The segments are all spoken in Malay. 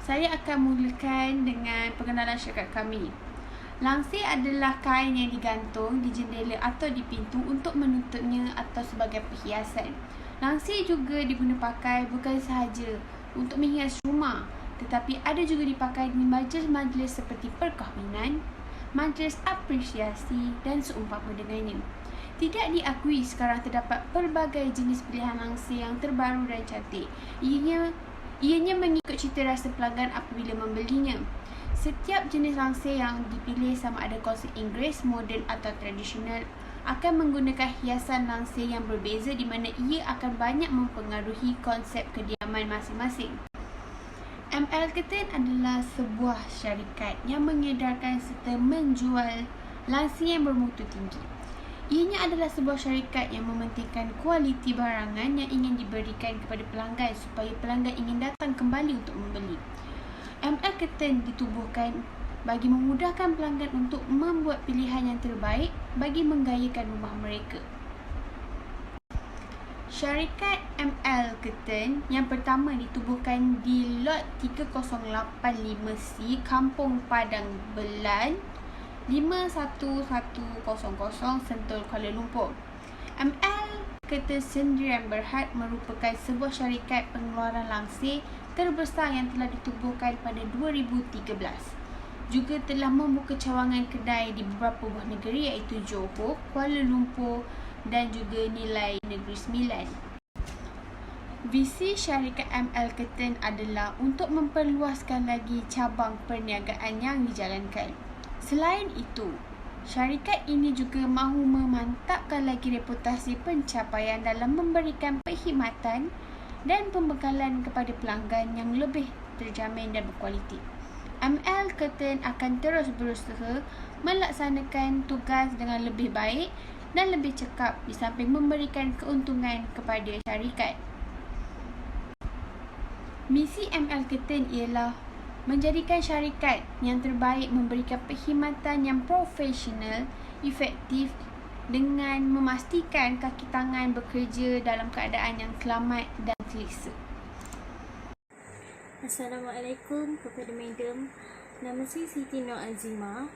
Saya akan mulakan dengan pengenalan syarikat kami. Langsir adalah kain yang digantung di jendela atau di pintu untuk menutupnya atau sebagai perhiasan. Langsir juga diguna pakai bukan sahaja untuk menghias rumah, tetapi ada juga dipakai di majlis-majlis seperti perkahwinan, majlis apresiasi dan seumpama dengannya. Tidak diakui sekarang terdapat pelbagai jenis pilihan langsir yang terbaru dan cantik. Ianya mengikut cita rasa pelanggan apabila membelinya. Setiap jenis langsir yang dipilih sama ada konsep Inggeris, moden atau tradisional akan menggunakan hiasan langsir yang berbeza di mana ia akan banyak mempengaruhi konsep kediaman masing-masing. ML Curtain adalah sebuah syarikat yang mengedarkan serta menjual langsir yang bermutu tinggi. Ianya adalah sebuah syarikat yang mementingkan kualiti barangan yang ingin diberikan kepada pelanggan supaya pelanggan ingin datang kembali untuk membeli. ML Curtain ditubuhkan bagi memudahkan pelanggan untuk membuat pilihan yang terbaik bagi menggayakan rumah mereka. Syarikat ML Curtain yang pertama ditubuhkan di lot 3085C Kampung Padang Belan 51100 Sentul, Kuala Lumpur. ML Curtain Sendirian Berhad merupakan sebuah syarikat pengeluaran langsir terbesar yang telah ditubuhkan pada 2013. Juga telah membuka cawangan kedai di beberapa buah negeri iaitu Johor, Kuala Lumpur dan juga Nilai Negeri Sembilan. Visi syarikat ML Curtain adalah untuk memperluaskan lagi cabang perniagaan yang dijalankan. Selain itu, syarikat ini juga mahu memantapkan lagi reputasi pencapaian dalam memberikan perkhidmatan dan pembekalan kepada pelanggan yang lebih terjamin dan berkualiti. ML Curtain akan terus berusaha melaksanakan tugas dengan lebih baik dan lebih cekap di samping memberikan keuntungan kepada syarikat. Misi ML Curtain ialah menjadikan syarikat yang terbaik memberikan perkhidmatan yang profesional, efektif dengan memastikan kaki tangan bekerja dalam keadaan yang selamat dan selesa. Assalamualaikum kepada madam. Nama saya Siti Nur Azimah.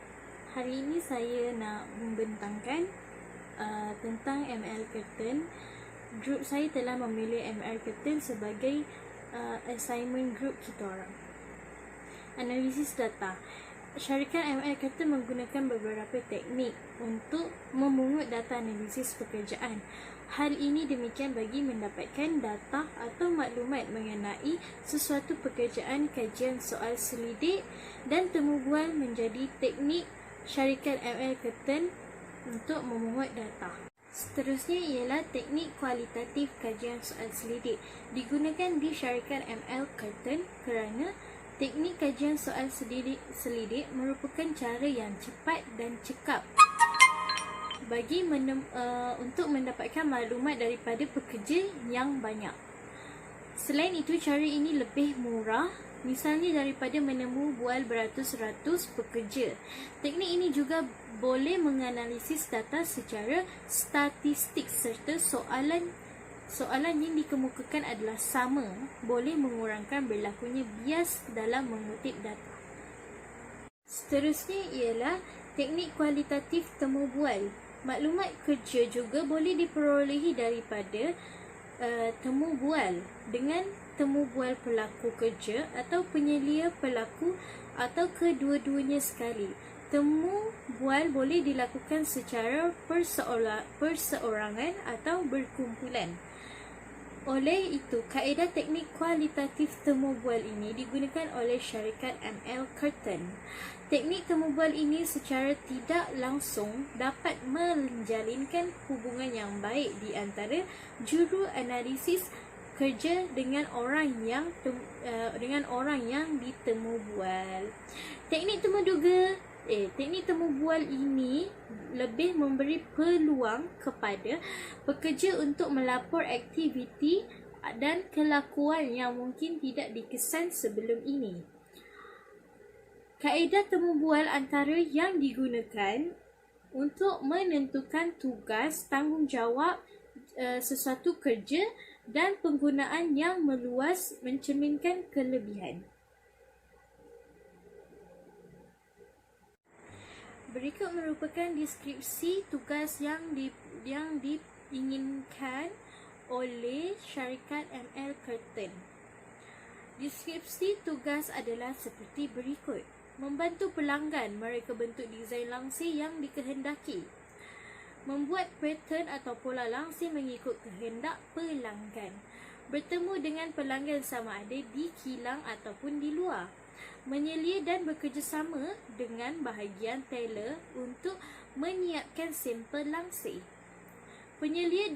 Hari ini saya nak membentangkan tentang ML Curtain. Grup saya telah memilih ML Curtain sebagai assignment group kita orang. Analisis data. Syarikat ML Curtain menggunakan beberapa teknik untuk memungut data analisis pekerjaan. Hal ini demikian bagi mendapatkan data atau maklumat mengenai sesuatu pekerjaan, kajian soal selidik dan temu bual menjadi teknik syarikat ML Curtain untuk memungut data. Seterusnya ialah teknik kualitatif kajian soal selidik. Digunakan di syarikat ML Curtain kerana teknik kajian soal selidik merupakan cara yang cepat dan cekap bagi untuk mendapatkan maklumat daripada pekerja yang banyak. Selain itu, cara ini lebih murah, misalnya daripada menemu bual beratus-ratus pekerja. Teknik ini juga boleh menganalisis data secara statistik serta soalan yang dikemukakan adalah sama, boleh mengurangkan berlakunya bias dalam mengutip data. Seterusnya ialah teknik kualitatif temu bual. Maklumat kerja juga boleh diperolehi daripada temu bual dengan temu bual pelaku kerja atau penyelia pelaku atau kedua-duanya sekali. Temu bual boleh dilakukan secara perseorangan atau berkumpulan. Oleh itu, kaedah teknik kualitatif temu bual ini digunakan oleh syarikat ML Curtain. Teknik temu bual ini secara tidak langsung dapat menjalinkan hubungan yang baik di antara juru analisis kerja dengan orang yang ditemu bual. Teknik temu bual ini lebih memberi peluang kepada pekerja untuk melapor aktiviti dan kelakuan yang mungkin tidak dikesan sebelum ini. Kaedah temu bual antara yang digunakan untuk menentukan tugas, tanggungjawab sesuatu kerja dan penggunaan yang meluas mencerminkan kelebihan. Berikut merupakan deskripsi tugas yang diinginkan oleh syarikat ML Curtin. Deskripsi tugas adalah seperti berikut. Membantu pelanggan mereka bentuk desain langsir yang dikehendaki. Membuat pattern atau pola langsir mengikut kehendak pelanggan. Bertemu dengan pelanggan sama ada di kilang ataupun di luar. Menyelia dan bekerjasama dengan bahagian tailor untuk menyiapkan sampel langsir. Menyelia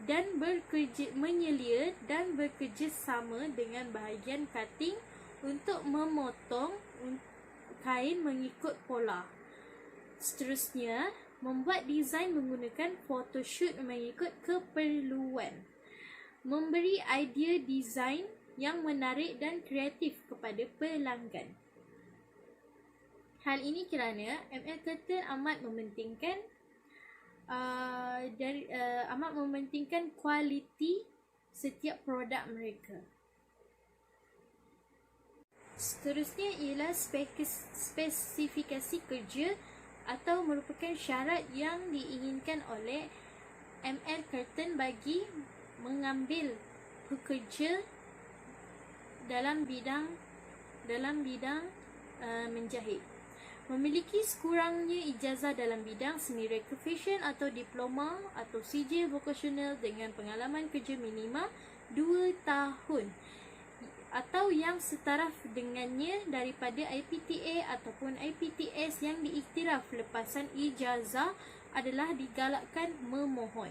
dan bekerjasama dengan bahagian cutting untuk memotong kain mengikut pola. Seterusnya, membuat desain menggunakan photoshoot mengikut keperluan. Memberi idea desain yang menarik dan kreatif kepada pelanggan. Hal ini kerana ML Curtin amat mementingkan kualiti setiap produk mereka. Seterusnya ialah spesifikasi kerja atau merupakan syarat yang diinginkan oleh ML Curtin bagi mengambil pekerja dalam bidang menjahit. Memiliki sekurangnya ijazah dalam bidang seni reka fashion atau diploma atau sijil vokasional dengan pengalaman kerja minima 2 tahun atau yang setaraf dengannya daripada IPTA ataupun IPTS yang diiktiraf. Lepasan ijazah adalah digalakkan memohon.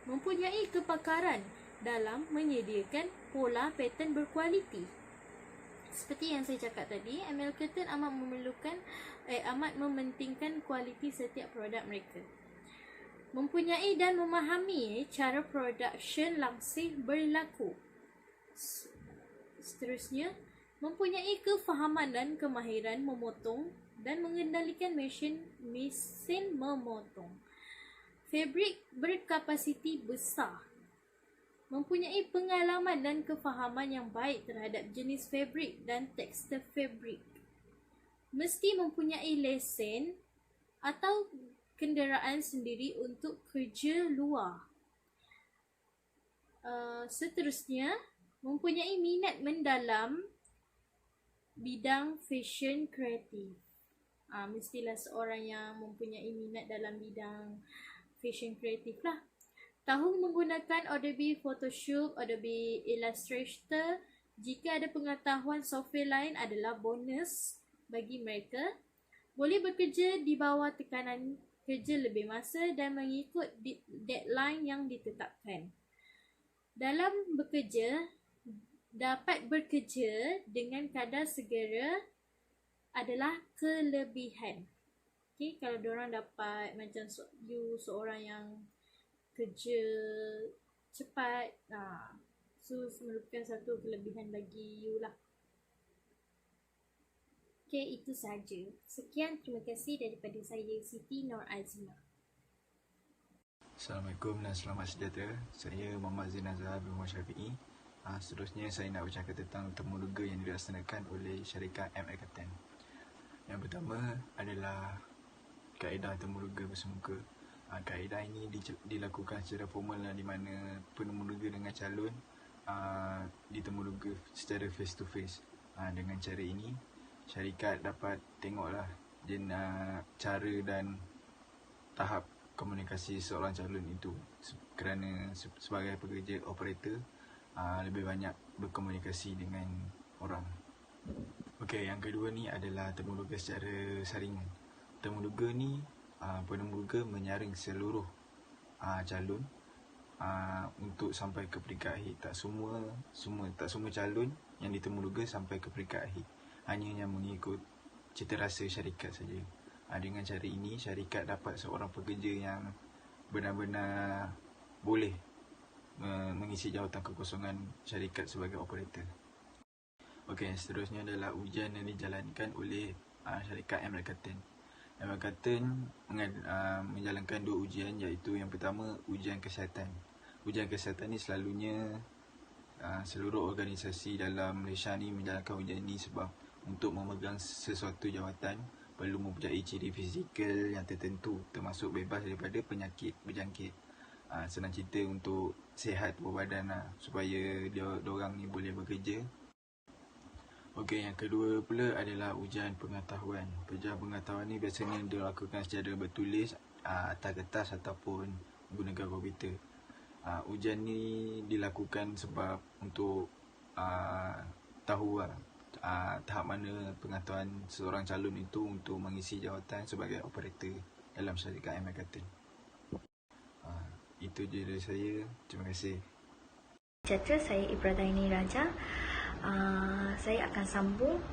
Mempunyai kepakaran dalam menyediakan pola pattern berkualiti. Seperti yang saya cakap tadi, ML Curtin amat mementingkan kualiti setiap produk mereka. Mempunyai dan memahami cara production langsir berlaku. Seterusnya, mempunyai kefahaman dan kemahiran memotong dan mengendalikan mesin memotong. Fabrik berkapasiti besar. Mempunyai pengalaman dan kefahaman yang baik terhadap jenis fabrik dan tekstil fabrik. Mesti mempunyai lesen atau kenderaan sendiri untuk kerja luar. Seterusnya, mempunyai minat mendalam bidang fashion kreatif. Mestilah seorang yang mempunyai minat dalam bidang fashion kreatif lah. Tahu menggunakan Adobe Photoshop, Adobe Illustrator. Jika ada pengetahuan software lain adalah bonus bagi mereka. Boleh bekerja di bawah tekanan kerja lebih masa dan mengikut deadline yang ditetapkan. Dalam bekerja, dapat bekerja dengan kadar segera adalah kelebihan. Okay, kalau diorang dapat macam you seorang yang kerja cepat, so merupakan satu kelebihan bagi you lah. Okay, itu sahaja. Sekian, terima kasih daripada saya, Siti Nur Azimah. Assalamualaikum dan selamat sejahtera. Saya Muhammad Zain Azhar bin Muhammad Syafi'i. Seterusnya saya nak bercakap tentang temuruga yang dilaksanakan oleh syarikat ML Curtin. Yang pertama adalah kaedah temuruga bersemuka. Kaedah ini dilakukan secara formal di mana penemuruga dengan calon ditemuruga secara face to face. Dengan cara ini, syarikat dapat tengoklah cara dan tahap komunikasi seorang calon itu, kerana sebagai pekerja operator lebih banyak berkomunikasi dengan orang. Okey, yang kedua ni adalah temuruga secara saringan. Temuruga ni penemuruga menyaring seluruh calon untuk sampai ke peringkat akhir. Tak semua calon yang ditemuruga sampai ke peringkat akhir. Hanya yang mengikut cita rasa syarikat saja. Dengan cara ini, syarikat dapat seorang pekerja yang benar-benar boleh mengisi jawatan kekosongan syarikat sebagai operator. Okey, seterusnya adalah ujian yang dijalankan oleh syarikat ML Curtin. ML Curtin menjalankan 2 ujian, iaitu yang pertama ujian kesihatan. Ujian kesihatan ni selalunya seluruh organisasi dalam Malaysia ni menjalankan ujian ini sebab untuk memegang sesuatu jawatan perlu mempunyai ciri fizikal yang tertentu, termasuk bebas daripada penyakit berjangkit. Senang cerita untuk sihat berbadan supaya diorang ni boleh bekerja. Okey, yang kedua pula adalah ujian pengetahuan. Ujian pengetahuan ni biasanya dilakukan secara bertulis atas kertas ataupun menggunakan komputer. Ujian ni dilakukan sebab untuk tahu tahap mana pengetahuan seorang calon itu untuk mengisi jawatan sebagai operator dalam syarikat ML Curtin. Itu je dari saya. Terima kasih. Sejahtera, saya Ibradaini Raja. Saya akan sambung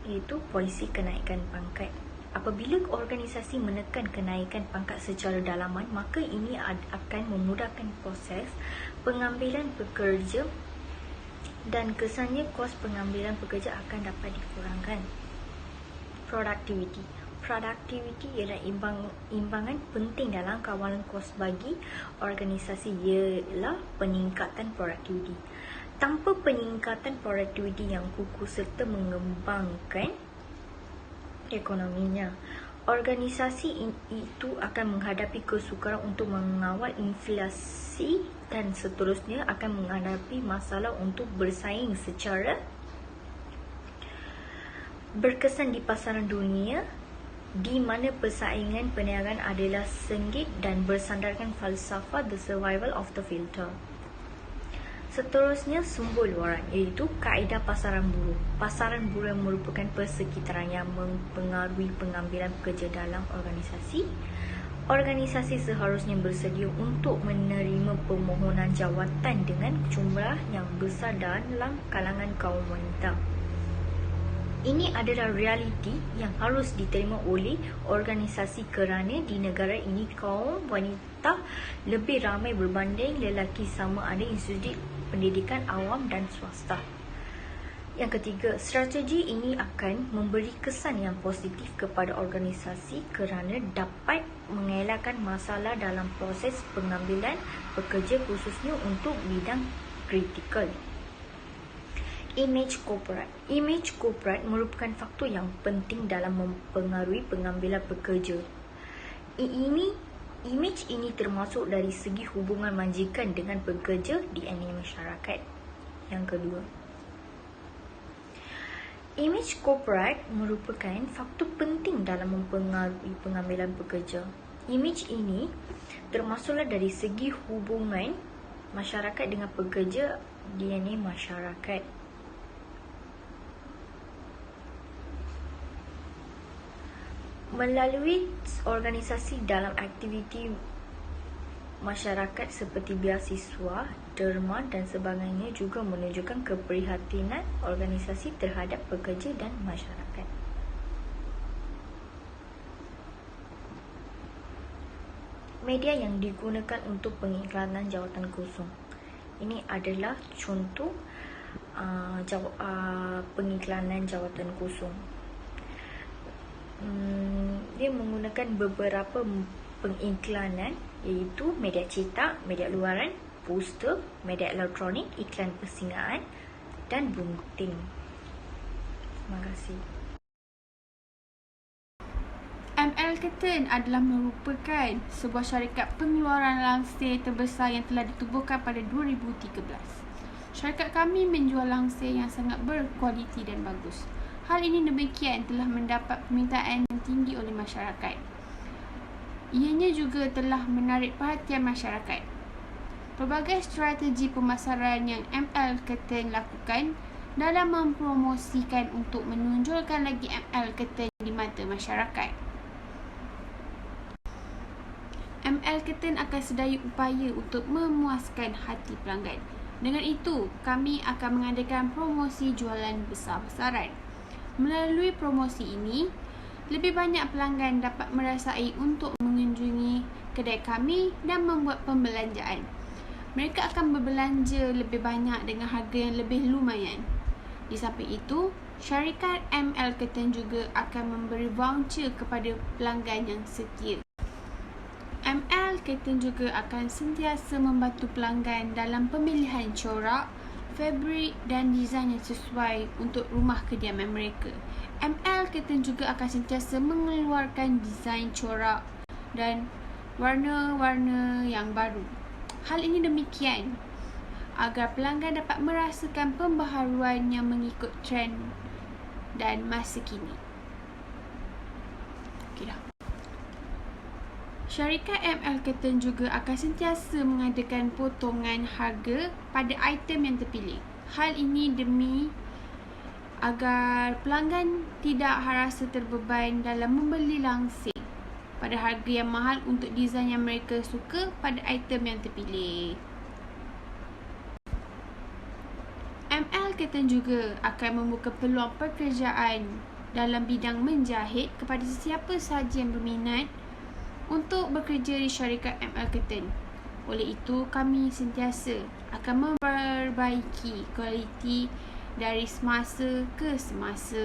iaitu polisi kenaikan pangkat. Apabila organisasi menekan kenaikan pangkat secara dalaman, maka ini akan memudahkan proses pengambilan pekerja dan kesannya kos pengambilan pekerja akan dapat dikurangkan. Productivity ialah imbangan penting dalam kawalan kos bagi organisasi, ialah peningkatan produktiviti. Tanpa peningkatan produktiviti yang kukuh serta mengembangkan ekonominya, organisasi itu akan menghadapi kesukaran untuk mengawal inflasi dan seterusnya akan menghadapi masalah untuk bersaing secara berkesan di pasaran dunia, di mana persaingan perniagaan adalah sengit dan bersandarkan falsafah the survival of the fitter. Seterusnya, sumber luaran iaitu kaedah pasaran buruh. Pasaran buruh merupakan persekitaran yang mempengaruhi pengambilan pekerja dalam organisasi. Organisasi seharusnya bersedia untuk menerima permohonan jawatan dengan jumlah yang besar dalam kalangan kaum wanita. Ini adalah realiti yang harus diterima oleh organisasi kerana di negara ini kaum wanita lebih ramai berbanding lelaki sama ada institusi pendidikan awam dan swasta. Yang ketiga, strategi ini akan memberi kesan yang positif kepada organisasi kerana dapat mengelakkan masalah dalam proses pengambilan pekerja khususnya untuk bidang kritikal. Image corporate merupakan faktor yang penting dalam mempengaruhi pengambilan pekerja. Image ini termasuk dari segi hubungan majikan dengan pekerja di masyarakat. Yang kedua, image corporate merupakan faktor penting dalam mempengaruhi pengambilan pekerja. Image ini termasuklah dari segi hubungan masyarakat dengan pekerja di masyarakat. Melalui organisasi dalam aktiviti masyarakat seperti beasiswa, derma dan sebagainya juga menunjukkan keprihatinan organisasi terhadap pekerja dan masyarakat. Media yang digunakan untuk pengiklanan jawatan kosong. Ini adalah contoh pengiklanan jawatan kosong. Dia menggunakan beberapa pengiklanan iaitu media cetak, media luaran, poster, media elektronik, iklan persingaan dan bunting. Terima kasih. ML Curtin adalah merupakan sebuah syarikat pengeluaran langsir terbesar yang telah ditubuhkan pada 2013. Syarikat kami menjual langsir yang sangat berkualiti dan bagus. Hal ini demikian telah mendapat permintaan yang tinggi oleh masyarakat. Ianya juga telah menarik perhatian masyarakat. Pelbagai strategi pemasaran yang ML Curtin lakukan dalam mempromosikan untuk menonjolkan lagi ML Curtin di mata masyarakat. ML Curtin akan sedaya upaya untuk memuaskan hati pelanggan. Dengan itu, kami akan mengadakan promosi jualan besar-besaran. Melalui promosi ini, lebih banyak pelanggan dapat merasai untuk mengunjungi kedai kami dan membuat pembelanjaan. Mereka akan berbelanja lebih banyak dengan harga yang lebih lumayan. Di samping itu, syarikat ML Curtin juga akan memberi voucher kepada pelanggan yang setia. ML Curtin juga akan sentiasa membantu pelanggan dalam pemilihan corak, fabrik dan desain yang sesuai untuk rumah kediaman mereka. ML Curtain juga akan sentiasa mengeluarkan desain corak dan warna-warna yang baru. Hal ini demikian agar pelanggan dapat merasakan pembaharuan yang mengikut trend dan masa kini. Okey dah. Syarikat ML Curtain juga akan sentiasa mengadakan potongan harga pada item yang terpilih. Hal ini demi agar pelanggan tidak rasa terbeban dalam membeli langsir pada harga yang mahal untuk desain yang mereka suka pada item yang terpilih. ML Curtain juga akan membuka peluang pekerjaan dalam bidang menjahit kepada sesiapa sahaja yang berminat untuk bekerja di syarikat ML Curtain. Oleh itu, kami sentiasa akan memperbaiki kualiti dari semasa ke semasa.